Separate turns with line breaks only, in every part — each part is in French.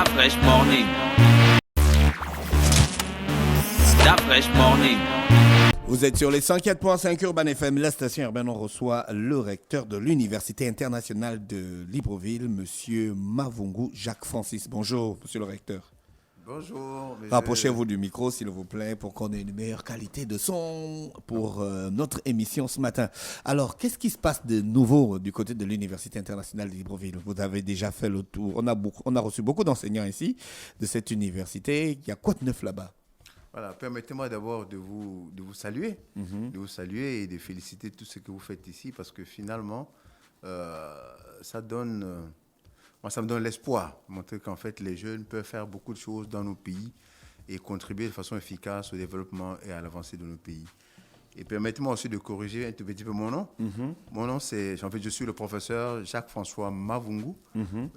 Fresh Morning. La Fresh Morning.
Vous êtes sur les 104.5 Urban FM, la station urbaine. On reçoit le recteur de l'Université internationale de Libreville, Monsieur Mavungu Jacques-Francis. Bonjour, Monsieur le recteur.
Bonjour.
Rapprochez-vous du micro, s'il vous plaît, pour qu'on ait une meilleure qualité de son pour notre émission ce matin. Alors, qu'est-ce qui se passe de nouveau du côté de l'Université internationale de Libreville? Vous avez déjà fait le tour. On a reçu beaucoup d'enseignants ici de cette université. Il y a quoi de neuf là-bas?
Voilà, permettez-moi d'abord de vous saluer, de vous saluer et de féliciter tout ce que vous faites ici, parce que finalement, ça me donne l'espoir, montrer qu'en fait les jeunes peuvent faire beaucoup de choses dans nos pays et contribuer de façon efficace au développement et à l'avancée de nos pays. Et permettez-moi aussi de corriger un tout petit peu mon nom. Mon nom, je suis le professeur Jacques-François Mavungu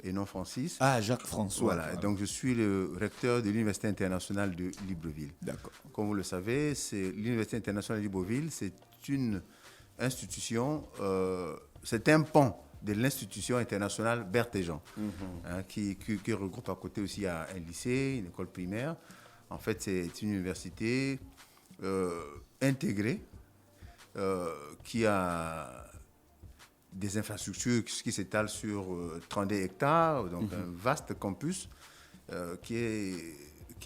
et non Francis.
Ah, Jacques-François.
Voilà, donc je suis le recteur de l'Université internationale de Libreville.
D'accord.
Comme vous le savez, l'Université internationale de Libreville, c'est une institution, c'est un pan de l'institution internationale Berthéjean, qui regroupe à côté aussi un lycée, une école primaire. En fait, c'est une université intégrée, qui a des infrastructures qui s'étalent sur 32 hectares, donc un vaste campus qui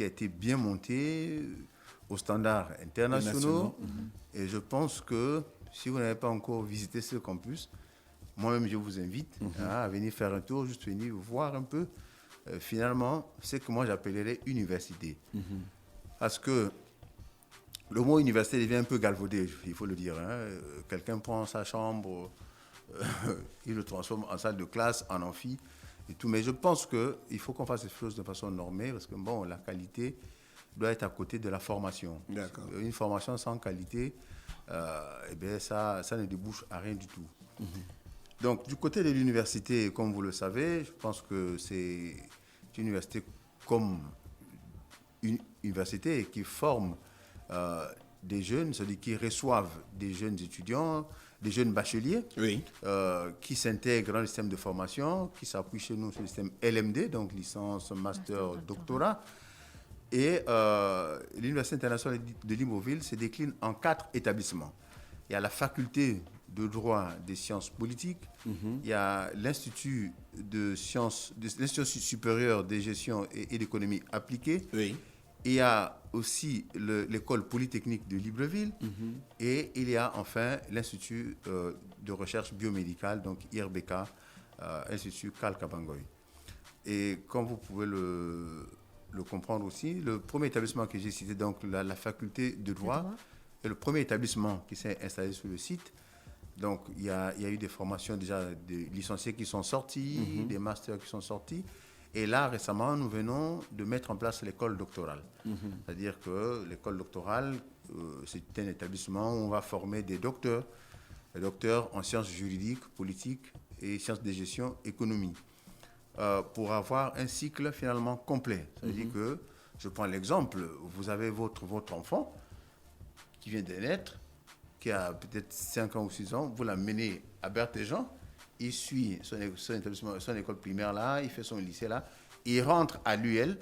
a été bien monté aux standards internationaux. Et je pense que si vous n'avez pas encore visité ce campus, moi-même je vous invite à venir faire un tour, juste venir voir un peu finalement ce que moi j'appellerais université. Parce que le mot université devient un peu galvaudé, il faut le dire. Quelqu'un prend sa chambre, il le transforme en salle de classe, en amphi et tout. Mais je pense qu'il faut qu'on fasse les choses de façon normée, parce que bon, la qualité doit être à côté de la formation.
D'accord.
Une formation sans qualité, ça ne débouche à rien du tout. Donc, du côté de l'université, comme vous le savez, je pense que c'est une université comme une université qui forme des jeunes, c'est-à-dire qui reçoivent des jeunes étudiants, des jeunes bacheliers, qui s'intègrent dans le système de formation, qui s'appuient chez nous sur le système LMD, donc licence, master, doctorat. Et l'Université internationale de Libreville se décline en 4 établissements. Il y a la faculté de droit des sciences politiques, il y a l'Institut l'Institut supérieur de gestion et d'économie appliquée, il y a aussi l'école polytechnique de Libreville, et il y a enfin l'Institut de recherche biomédicale, donc IRBK, Institut Karl Kabangoy. Et comme vous pouvez le comprendre aussi, le premier établissement que j'ai cité, donc la faculté de droit, est le premier établissement qui s'est installé sur le site. Donc il y a eu des formations déjà, des licenciés qui sont sortis, des masters qui sont sortis. Et là, récemment, nous venons de mettre en place l'école doctorale. C'est-à-dire que l'école doctorale, c'est un établissement où on va former des docteurs en sciences juridiques, politiques et sciences de gestion, économie, pour avoir un cycle finalement complet. C'est-à-dire que, je prends l'exemple, vous avez votre enfant qui vient de naître, qui a peut-être 5 ans ou 6 ans, vous l'amenez à Berthéjean, il suit son école primaire là, il fait son lycée là, il rentre à l'UL,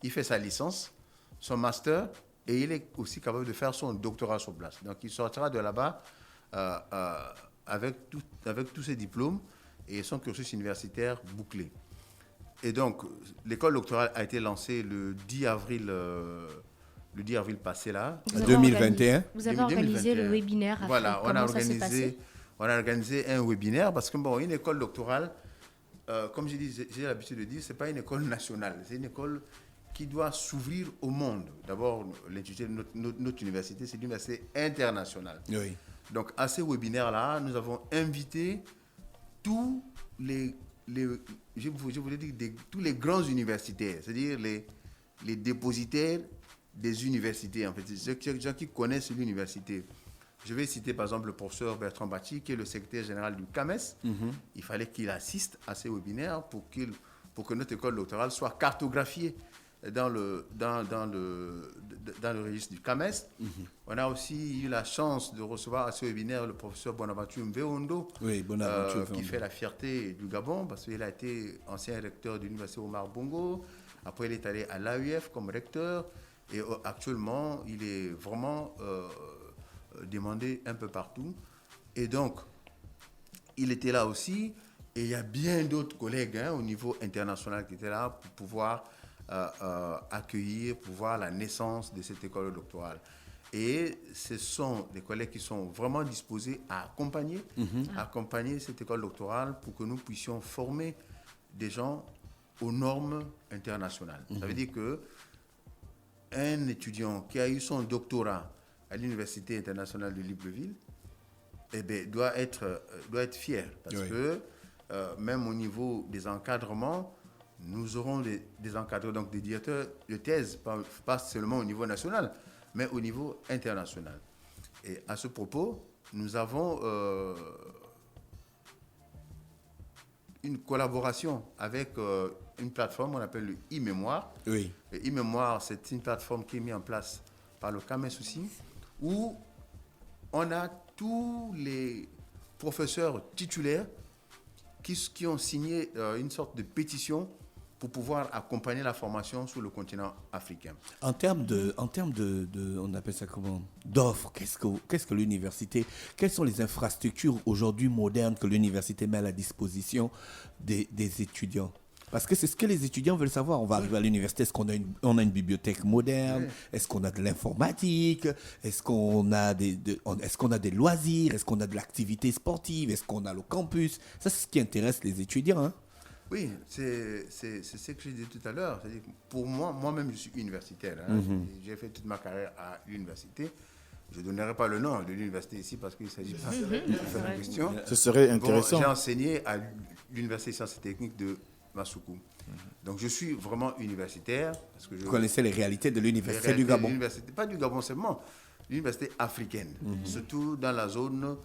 il fait sa licence, son master, et il est aussi capable de faire son doctorat sur place. Donc il sortira de là-bas avec tous ses diplômes et son cursus universitaire bouclé. Et donc l'école doctorale a été lancée le 10 avril passé là.
2021.
Vous avez organisé le webinaire.
Voilà, on a organisé un webinaire parce que une école doctorale, comme j'ai l'habitude de dire, c'est pas une école nationale, c'est une école qui doit s'ouvrir au monde. D'abord, notre université, c'est une université internationale. Donc à ce webinaire là, nous avons invité tous tous les grands universitaires, c'est-à-dire les dépositaires des universités, en fait, les gens qui connaissent l'université. Je vais citer par exemple le professeur Bertrand Bacci, qui est le secrétaire général du CAMES. Il fallait qu'il assiste à ces webinaires pour que notre école doctorale soit cartographiée dans le registre du CAMES. On a aussi eu la chance de recevoir à ce webinaire le professeur Bonaventure Mveondo, qui fait la fierté du Gabon, parce qu'il a été ancien recteur de l'université Omar Bongo, Après, il est allé à l'AUF comme recteur. Et actuellement, il est vraiment demandé un peu partout. Et donc, il était là aussi. Et il y a bien d'autres collègues au niveau international qui étaient là pour pouvoir accueillir, pour voir la naissance de cette école doctorale. Et ce sont des collègues qui sont vraiment disposés à accompagner cette école doctorale pour que nous puissions former des gens aux normes internationales. Ça veut dire qu'un étudiant qui a eu son doctorat à l'Université internationale de Libreville doit être fier parce que même au niveau des encadrements, nous aurons des encadreurs, donc des directeurs de thèse, pas seulement au niveau national, mais au niveau international. Et à ce propos, nous avons une collaboration avec une plateforme qu'on appelle le e-mémoire.
Oui.
Le e-mémoire, c'est une plateforme qui est mise en place par le CAMES aussi, où on a tous les professeurs titulaires qui ont signé une sorte de pétition pour pouvoir accompagner la formation sur le continent africain.
En termes de on appelle ça comment, d'offres, qu'est-ce que l'université, quelles sont les infrastructures aujourd'hui modernes que l'université met à la disposition des étudiants? Parce que c'est ce que les étudiants veulent savoir. On va arriver à l'université, est-ce qu'on a une bibliothèque moderne? Oui. Est-ce qu'on a de l'informatique? Est-ce qu'on a des loisirs? Est-ce qu'on a de l'activité sportive? Est-ce qu'on a le campus? Ça, c'est ce qui intéresse les étudiants, hein?
Oui, c'est ce que j'ai dit tout à l'heure. C'est-à-dire que pour moi-même, je suis universitaire. Hein. J'ai fait toute ma carrière à l'université. Je ne donnerai pas le nom de l'université ici parce qu'il s'agit pas de faire une question.
Ce serait intéressant.
Bon, j'ai enseigné à l'Université des sciences et techniques de Massoukou. Donc, je suis vraiment universitaire. Parce que
vous connaissez les réalités de l'université du Gabon?
Pas du Gabon seulement, l'université africaine, surtout dans la zone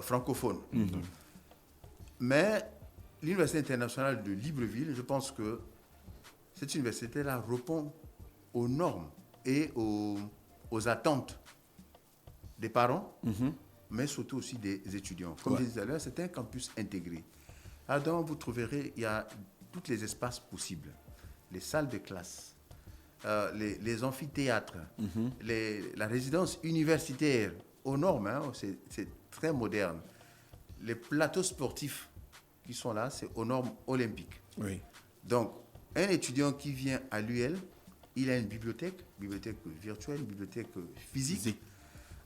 francophone. Mais l'Université internationale de Libreville, je pense que cette université-là répond aux normes et aux attentes des parents, mais surtout aussi des étudiants. Comme je disais tout à l'heure, c'est un campus intégré. Là-dedans, vous trouverez, il y a tous les espaces possibles. Les salles de classe, les amphithéâtres, la résidence universitaire aux normes, hein, c'est très moderne. Les plateaux sportifs qui sont là, c'est aux normes olympiques.
Oui.
Donc, un étudiant qui vient à l'UL, il a une bibliothèque virtuelle, une bibliothèque physique.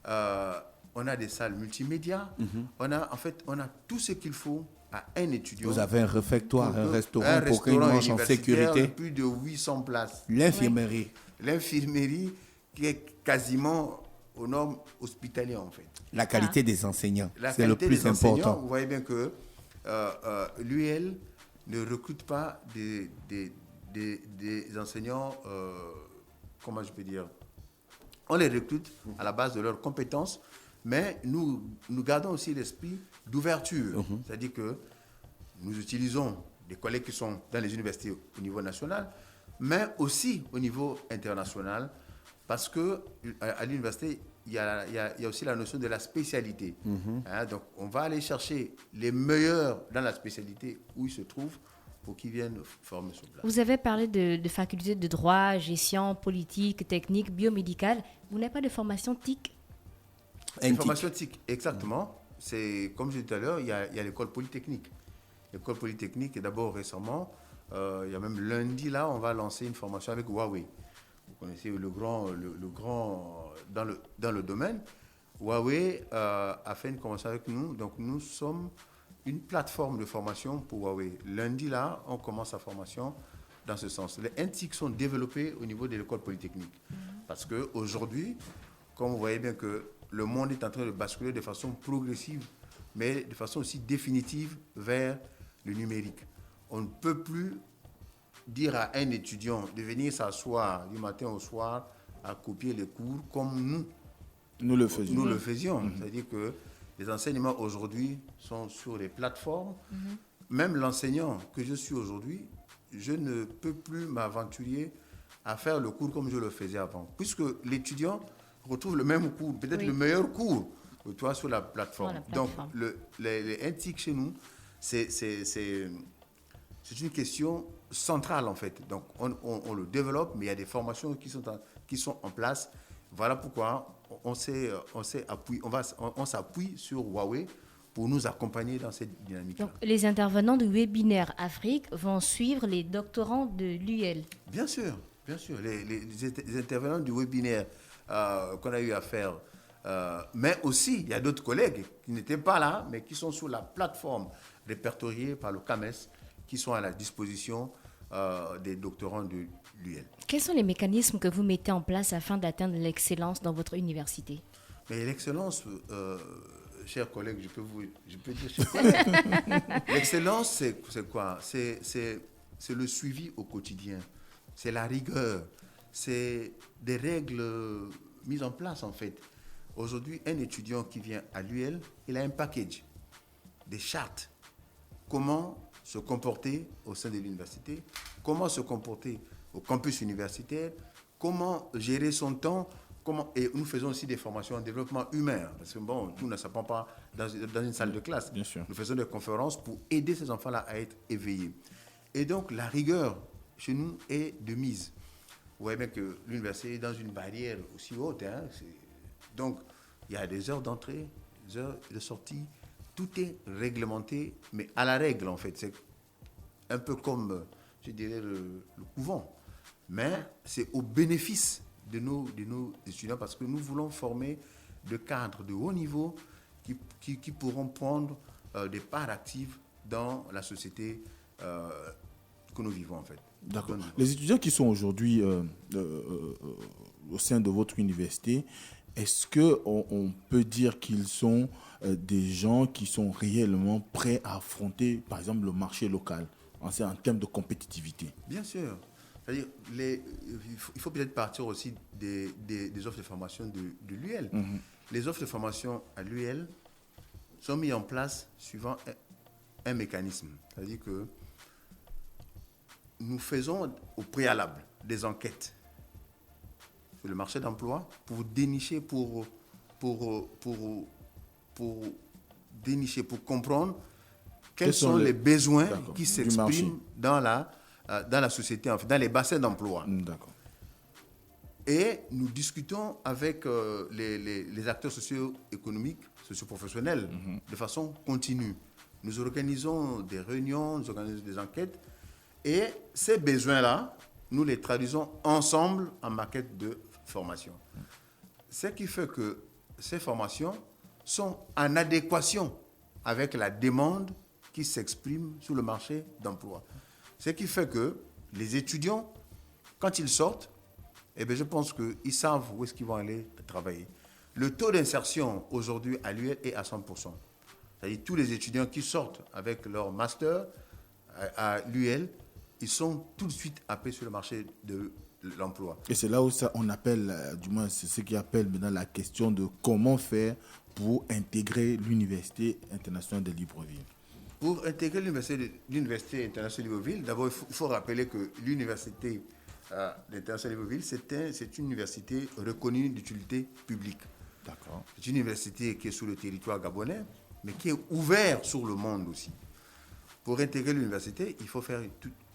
On a des salles multimédia. On a tout ce qu'il faut à un étudiant.
Vous avez un réfectoire, un restaurant pour qu'il mange en sécurité.
Plus de 800 places.
L'infirmerie.
L'infirmerie qui est quasiment aux normes hospitalières, en fait.
La qualité des enseignants, c'est le plus important.
Vous voyez bien que l'UL ne recrute pas des enseignants, comment je peux dire, on les recrute à la base de leurs compétences, mais nous gardons aussi l'esprit d'ouverture. C'est-à-dire que nous utilisons des collègues qui sont dans les universités au niveau national, mais aussi au niveau international, parce qu'à l'université, il y a aussi la notion de la spécialité. Donc, on va aller chercher les meilleurs dans la spécialité où ils se trouvent pour qu'ils viennent former sur place.
Vous avez parlé de facultés de droit, gestion, politique, technique, biomédicale. Vous n'avez pas de formation TIC?
Une formation TIC, exactement. C'est, comme je disais tout à l'heure, il y a l'école polytechnique. L'école polytechnique, et d'abord récemment, il y a même lundi, là, on va lancer une formation avec Huawei. Vous connaissez le grand dans le domaine. Huawei a fait une convention avec nous. Donc, nous sommes une plateforme de formation pour Huawei. Lundi, là, on commence la formation dans ce sens. Les NTIC sont développés au niveau de l'école polytechnique. Parce qu'aujourd'hui, comme vous voyez bien que le monde est en train de basculer de façon progressive, mais de façon aussi définitive vers le numérique. On ne peut plus dire à un étudiant de venir s'asseoir du matin au soir à copier les cours comme nous le faisions. C'est-à-dire que les enseignements aujourd'hui sont sur les plateformes. Même l'enseignant que je suis aujourd'hui, je ne peux plus m'aventurer à faire le cours comme je le faisais avant. Puisque l'étudiant retrouve le même cours, peut-être le meilleur cours que toi sur la plateforme. Donc, les NTIC chez nous, c'est une question central en fait. Donc on le développe, mais il y a des formations qui sont en place. Voilà pourquoi on s'appuie sur Huawei pour nous accompagner dans cette dynamique-là.
Donc, les intervenants du webinaire Afrique vont suivre les doctorants de l'UL.
Bien sûr, bien sûr. Les intervenants du webinaire qu'on a eu à faire, mais aussi, il y a d'autres collègues qui n'étaient pas là, mais qui sont sur la plateforme répertoriée par le CAMES, qui sont à la disposition des doctorants de l'UL.
Quels sont les mécanismes que vous mettez en place afin d'atteindre l'excellence dans votre université?
Mais l'excellence, chers collègues, je peux dire chers collègues, l'excellence, c'est quoi? C'est le suivi au quotidien, c'est la rigueur, c'est des règles mises en place en fait. Aujourd'hui, un étudiant qui vient à l'UL, il a un package, des chartes. Comment se comporter au sein de l'université, comment se comporter au campus universitaire, comment gérer son temps, et nous faisons aussi des formations en développement humain, parce que bon, tout ne s'apprend pas dans une salle de classe.
Bien sûr.
Nous faisons des conférences pour aider ces enfants-là à être éveillés. Et donc, la rigueur, chez nous, est de mise. Vous voyez bien que l'université est dans une barrière aussi haute. Donc, il y a des heures d'entrée, des heures de sortie. Tout est réglementé, mais à la règle, en fait. C'est un peu comme, je dirais, le couvent. Mais c'est au bénéfice de nos étudiants, parce que nous voulons former des cadres de haut niveau qui pourront prendre des parts actives dans la société que nous vivons, en fait.
D'accord. Les étudiants qui sont aujourd'hui au sein de votre université, est-ce qu'on peut dire qu'ils sont des gens qui sont réellement prêts à affronter, par exemple, le marché local, en termes de compétitivité?
Bien sûr. C'est-à-dire, il faut peut-être partir aussi des offres de formation de l'UL. Mm-hmm. Les offres de formation à l'UL sont mises en place suivant un mécanisme. C'est-à-dire que nous faisons au préalable des enquêtes sur le marché d'emploi pour dénicher, pour comprendre quels sont les besoins qui s'expriment dans la société, en fait, dans les bassins d'emploi.
D'accord.
Et nous discutons avec les acteurs socio-économiques, socio-professionnels, de façon continue. Nous organisons des réunions, nous organisons des enquêtes, et ces besoins-là, nous les traduisons ensemble en maquette de formation. Ce qui fait que ces formations sont en adéquation avec la demande qui s'exprime sur le marché d'emploi. Ce qui fait que les étudiants, quand ils sortent, eh bien, je pense qu'ils savent où est-ce qu'ils vont aller travailler. Le taux d'insertion aujourd'hui à l'UL est à 100%. C'est-à-dire tous les étudiants qui sortent avec leur master à l'UL, ils sont tout de suite appelés sur le marché de l'emploi.
Et c'est là où on appelle, du moins c'est ce qu'ils appellent maintenant la question de comment faire pour intégrer l'Université internationale de Libreville.
Pour intégrer l'Université internationale de Libreville, d'abord il faut rappeler que l'Université internationale de Libreville, c'est une université reconnue d'utilité publique.
D'accord.
C'est une université qui est sur le territoire gabonais, mais qui est ouverte sur le monde aussi. Pour intégrer l'université, il faut faire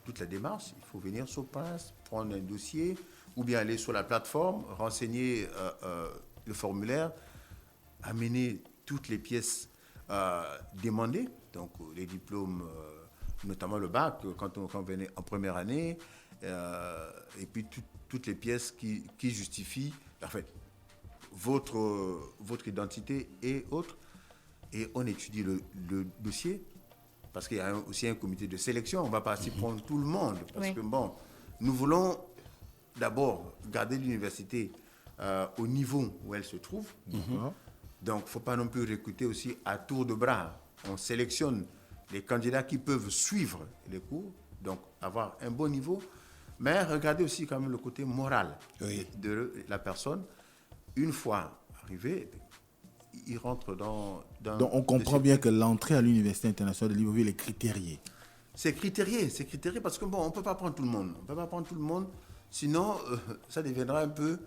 toute la démarche. Il faut venir sur place, prendre un dossier, ou bien aller sur la plateforme, renseigner le formulaire, amener toutes les pièces demandées, donc les diplômes, notamment le bac, quand on venait en première année, et puis toutes les pièces qui justifient en fait, votre identité et autres. Et on étudie le dossier, parce qu'il y a aussi un comité de sélection. On ne va pas s'y prendre tout le monde. Parce que, bon, nous voulons d'abord garder l'université au niveau où elle se trouve. Donc, il ne faut pas non plus recruter aussi à tour de bras. On sélectionne les candidats qui peuvent suivre les cours, donc avoir un bon niveau, mais regarder aussi quand même le côté moral de la personne. Une fois arrivé, il rentre dans
donc on comprend bien que l'entrée à l'Université internationale de Libreville est critériée.
C'est critérié parce que bon, on ne peut pas prendre tout le monde. On peut pas prendre tout le monde, sinon ça deviendra un peu,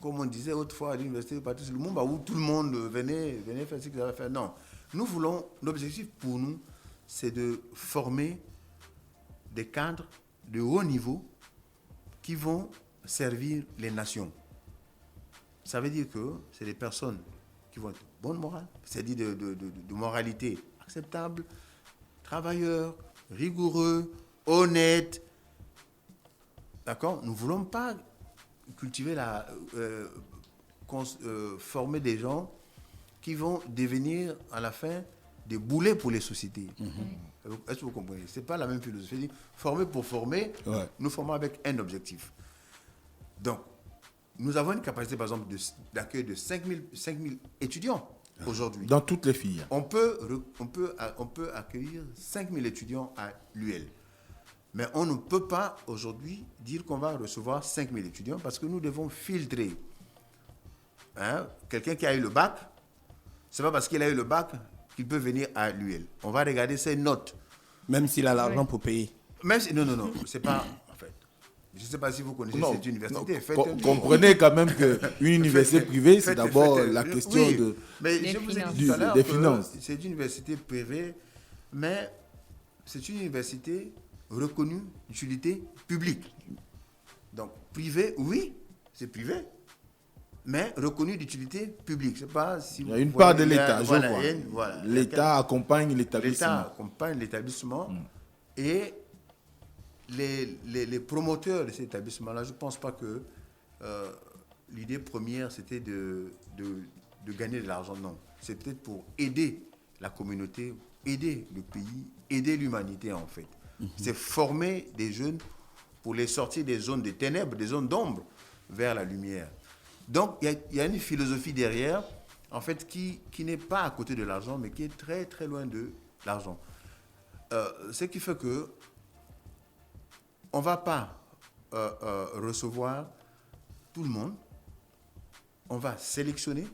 comme on disait autrefois à l'Université de Patrice Lumumba, où tout le monde venait faire ce qu'il avait fait. Non, nous voulons, l'objectif pour nous, c'est de former des cadres de haut niveau qui vont servir les nations. Ça veut dire que c'est des personnes qui vont être bonne morale, c'est-à-dire de moralité acceptable, travailleurs, rigoureux, honnêtes. D'accord ? Nous ne voulons pas cultiver former des gens qui vont devenir à la fin des boulets pour les sociétés. Est-ce que vous comprenez ? Ce n'est pas la même philosophie. Former pour former, nous formons avec un objectif. Donc, nous avons une capacité, par exemple, d'accueil de 5 000 étudiants aujourd'hui.
Dans toutes les filières.
On peut accueillir 5 000 étudiants à l'UL. Mais on ne peut pas aujourd'hui dire qu'on va recevoir 5 000 étudiants parce que nous devons filtrer. Quelqu'un qui a eu le bac, ce n'est pas parce qu'il a eu le bac qu'il peut venir à l'UL. On va regarder ses notes.
Même s'il a l'argent pour payer.
Même si, non, c'est pas... En fait, je ne sais pas si vous connaissez cette université.
Comprenez quand même qu'une université privée, c'est d'abord la question
mais
des
je vous ai
finances.
dit tout à l'heure
des
que
finances.
c'est une université privée, mais c'est une université reconnue d'utilité publique. Donc, privé, oui, c'est privé, mais reconnu d'utilité publique. C'est pas si
il y a une part de l'État, je vois.
Voilà,
L'État accompagne l'établissement.
L'État accompagne l'établissement et les promoteurs de cet établissement-là, je ne pense pas que l'idée première, c'était de gagner de l'argent. Non, c'est peut-être pour aider la communauté, aider le pays, aider l'humanité en fait. C'est former des jeunes pour les sortir des zones de ténèbres, des zones d'ombre, vers la lumière. Donc, il y a une philosophie derrière, en fait, qui n'est pas à côté de l'argent, mais qui est très, très loin de l'argent. Ce qui fait que on ne va pas recevoir tout le monde. On va sélectionner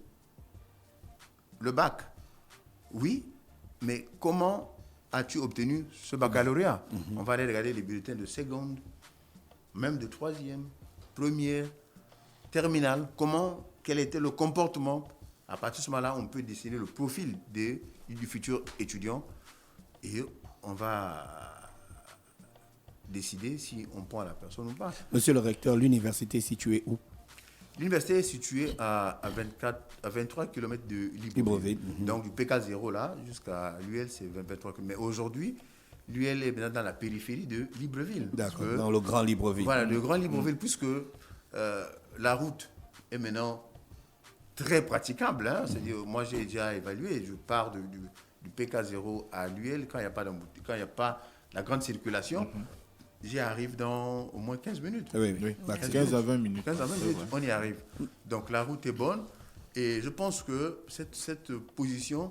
le bac. Oui, mais comment as-tu obtenu ce baccalauréat ? On va aller regarder les bulletins de seconde, même de troisième, première, terminale. Quel était le comportement ? À partir de ce moment-là, on peut dessiner le profil du futur étudiant et on va décider si on prend la personne ou pas.
Monsieur le recteur, l'université est située où ?
L'université est située à 23 km de Libreville. Donc du PK0 là jusqu'à l'UL, c'est 23 km. Mais aujourd'hui, l'UL est maintenant dans la périphérie de Libreville.
D'accord, dans le Grand Libreville.
Voilà, le Grand Libreville, puisque la route est maintenant très praticable. C'est-à-dire, moi j'ai déjà évalué, je pars du PK0 à l'UL quand il n'y a pas la grande circulation. J'y arrive dans au moins 15 minutes.
Oui.
15 à 20 minutes.
15 à 20 minutes, on y arrive. Donc la route est bonne et je pense que cette position,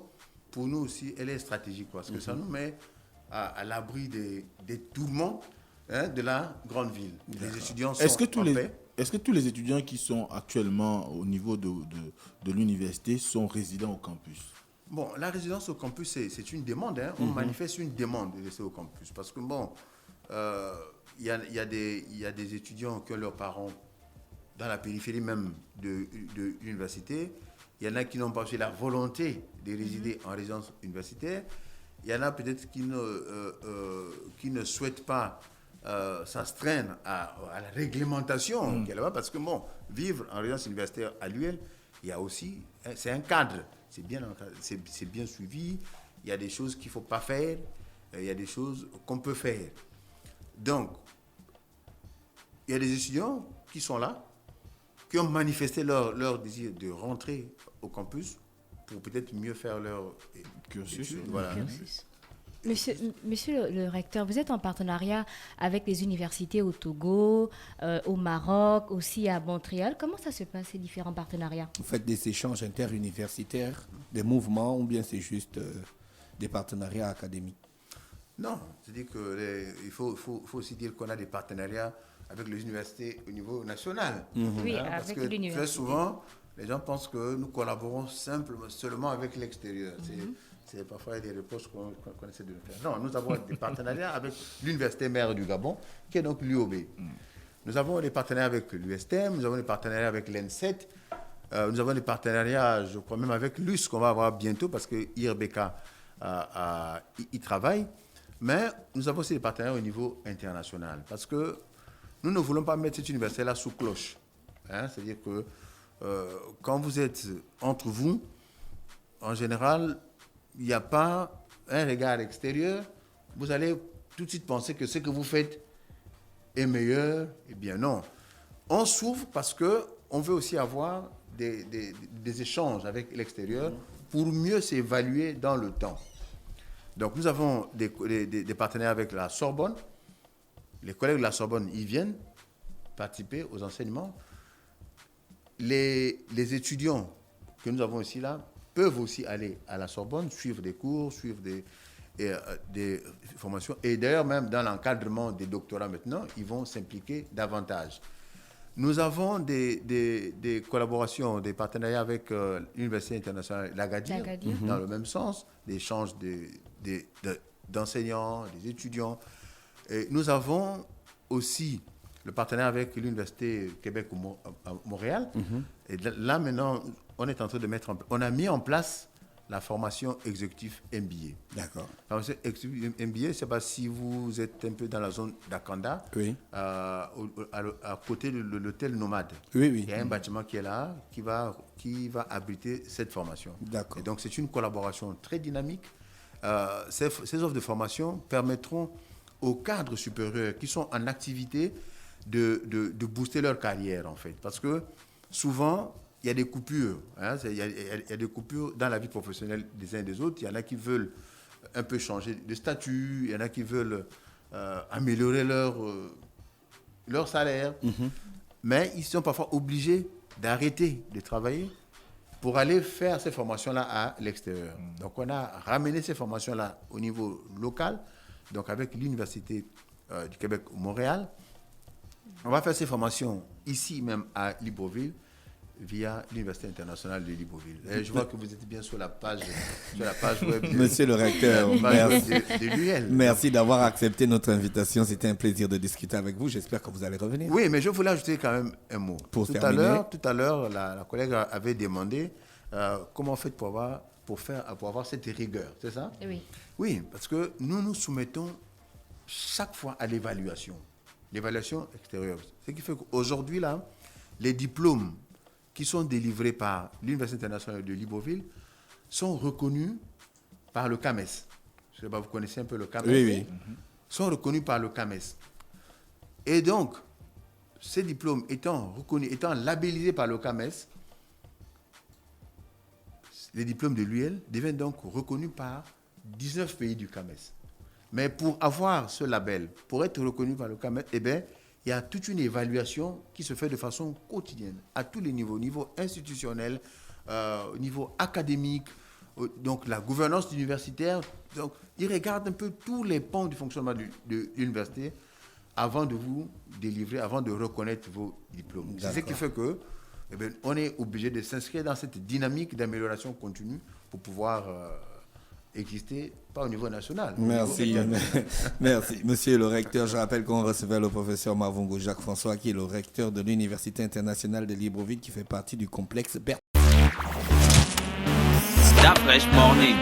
pour nous aussi, elle est stratégique parce que ça nous met à l'abri des tourments de la grande ville. Les étudiants sont
Est-ce que tous les étudiants qui sont actuellement au niveau de l'université sont résidents au campus ?
Bon, la résidence au campus, c'est une demande. On manifeste une demande de rester au campus parce que bon, il y a des étudiants qui ont leurs parents dans la périphérie même de l'université. Il y en a qui n'ont pas aussi la volonté de résider en résidence universitaire. Il y en a peut-être qui ne souhaitent pas s'astreindre à la réglementation qu'il y a là-bas parce que bon, vivre en résidence universitaire à l'UL, il y a aussi, c'est un cadre, c'est bien suivi. Il y a des choses qu'il ne faut pas faire, il y a des choses qu'on peut faire. Donc, il y a des étudiants qui sont là, qui ont manifesté leur désir de rentrer au campus pour peut-être mieux faire leur
cursus.
Voilà.
Monsieur le recteur, vous êtes en partenariat avec les universités au Togo, au Maroc, aussi à Montréal. Comment ça se passe, ces différents partenariats ?
Vous faites des échanges interuniversitaires, des mouvements, ou bien c'est juste des partenariats académiques ?
Non, c'est-à-dire qu'il faut aussi dire qu'on a des partenariats avec les universités au niveau national.
Oui,
parce
avec
que
l'université.
très souvent, les gens pensent que nous collaborons seulement avec l'extérieur. C'est parfois des reproches qu'on essaie de faire. Non, nous avons des partenariats avec l'université mère du Gabon, qui est donc l'UOB. Nous avons des partenariats avec l'USTM, nous avons des partenariats avec l'N7, nous avons des partenariats, je crois même avec l'US qu'on va avoir bientôt parce que IRBK y travaille. Mais nous avons aussi des partenaires au niveau international. Parce que nous ne voulons pas mettre cette université-là sous cloche. Hein, c'est-à-dire que quand vous êtes entre vous, en général, il n'y a pas un regard extérieur. Vous allez tout de suite penser que ce que vous faites est meilleur. Eh bien non. On s'ouvre parce qu'on veut aussi avoir des échanges avec l'extérieur pour mieux s'évaluer dans le temps. Donc nous avons des partenaires avec la Sorbonne. Les collègues de la Sorbonne, ils viennent participer aux enseignements. Les étudiants que nous avons ici là peuvent aussi aller à la Sorbonne, suivre des cours, suivre des formations. Et d'ailleurs, même dans l'encadrement des doctorats maintenant, ils vont s'impliquer davantage. Nous avons des collaborations, des partenariats avec l'Université internationale d'Agadir, dans le même sens, des échanges d'enseignants, des étudiants. Et nous avons aussi le partenariat avec l'Université Québec-Montréal. Et là, maintenant, on est en train de on a mis en place la formation exécutive MBA.
D'accord.
La formation exécutive MBA, je ne sais pas si vous êtes un peu dans la zone d'Akanda,
Oui.
à côté de l'hôtel Nomade.
Oui, oui.
Il y a un bâtiment qui est là, qui va abriter cette formation.
D'accord.
Et donc, c'est une collaboration très dynamique. Ces offres de formation permettront aux cadres supérieurs qui sont en activité de booster leur carrière, en fait. Parce que souvent, il y a des coupures. Hein, il y a des coupures dans la vie professionnelle des uns et des autres. Il y en a qui veulent un peu changer de statut. Il y en a qui veulent améliorer leur salaire. Mais ils sont parfois obligés d'arrêter de travailler pour aller faire ces formations-là à l'extérieur. Donc, on a ramené ces formations-là au niveau local, donc avec l'Université du Québec-Montréal. On va faire ces formations ici même à Libreville, via l'Université internationale de Libreville. Et je vois que vous êtes bien sur la page web
Monsieur le recteur, merci.
de l'UL.
Merci d'avoir accepté notre invitation. C'était un plaisir de discuter avec vous. J'espère que vous allez revenir.
Oui, mais je voulais ajouter quand même un mot.
Pour
Tout
terminer.
à l'heure, la collègue avait demandé comment on fait pour avoir cette rigueur, c'est ça?
Oui.
Oui, parce que nous nous soumettons chaque fois à l'évaluation extérieure. Ce qui fait qu'aujourd'hui, là, les diplômes qui sont délivrés par l'Université internationale de Libreville sont reconnus par le CAMES. Je ne sais pas, vous connaissez un peu le CAMES?
Oui.
Sont reconnus par le CAMES. Et donc, ces diplômes étant reconnus, étant labellisés par le CAMES, les diplômes de l'UL deviennent donc reconnus par 19 pays du CAMES. Mais pour avoir ce label, pour être reconnu par le CAMES, eh bien, il y a toute une évaluation qui se fait de façon quotidienne, à tous les niveaux, au niveau institutionnel, au niveau académique, donc la gouvernance universitaire. Donc, ils regardent un peu tous les pans du fonctionnement de l'université avant de vous délivrer, avant de reconnaître vos diplômes. C'est ce qui fait que, eh bien, on est obligé de s'inscrire dans cette dynamique d'amélioration continue pour pouvoir exister, pas au niveau national.
Merci. Merci. Monsieur le recteur, je rappelle qu'on recevait le professeur Mavungo Jacques-François, qui est le recteur de l'Université internationale de Libreville, qui fait partie du complexe
Stop Fresh Morning.